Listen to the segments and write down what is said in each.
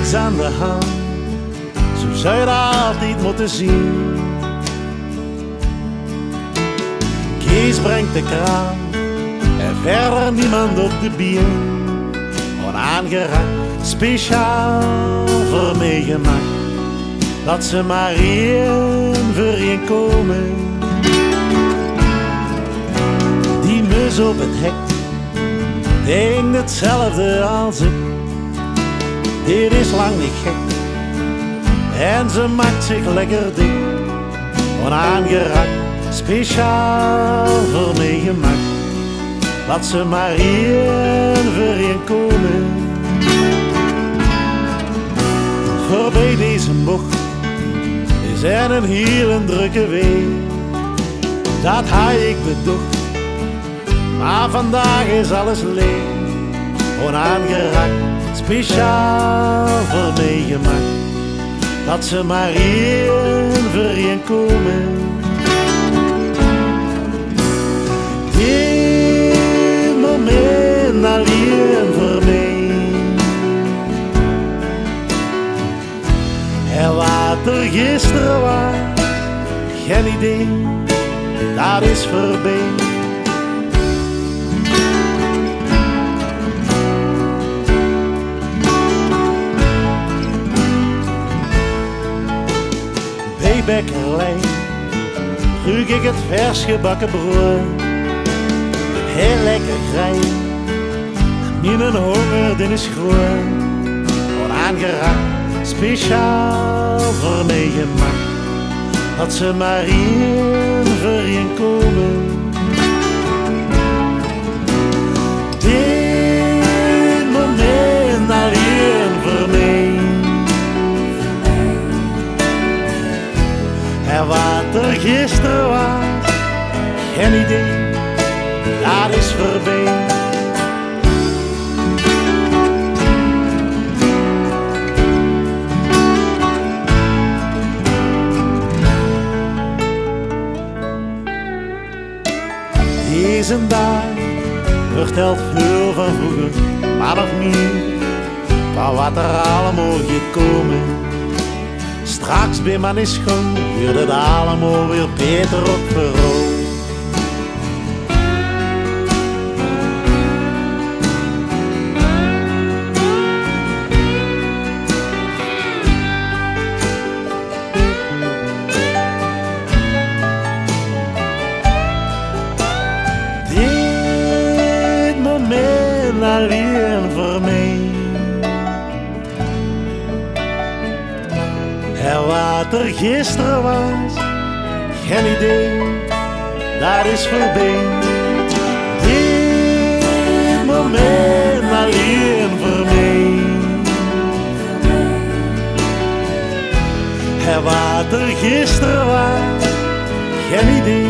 niks aan de hand, zo zou je dat altijd moeten zien. Kees brengt de kraan en verder niemand op de bier. Onaangerakt, speciaal voor mij gemaakt, dat ze maar één voor één komen. Die mus op het hek denkt hetzelfde als ik. Dit is lang niet gek en ze maakt zich lekker dik. Onaangerakt, speciaal voor mij gemaakt, laat ze maar één voor één komen. Voorbij deze bocht is er een hele drukke weg, dat had ik bedocht, maar vandaag is alles leeg. Onaangerakt, speciaal voor mij gemaakt, dat ze maar één voor één komen. Dit moment alleen voor mij. En wat er gisteren was, geen idee, dat is voorbij. Bij Bekkerlijn ruik ik het vers gebakken brood. Heel lekker grijn, mijn honger die is groot. Onaangerakt, speciaal voor mij gemaakt, dat ze maar één voor één komen. Dit moment alleen voor mij. En wat er gisteren was, geen idee, dat is voorbij. Deze dag vertelt veel van vroeger, maar nog meer van wat er allemaal gekomen. Straks bij man is schoon, wordt het allemaal weer beter op verhoogd. Alleen voor mij. En wat er gisteren was, geen idee, dat is voorbij. Dit moment alleen voor mij. En wat er gisteren was, geen idee,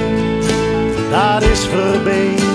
dat is voorbij.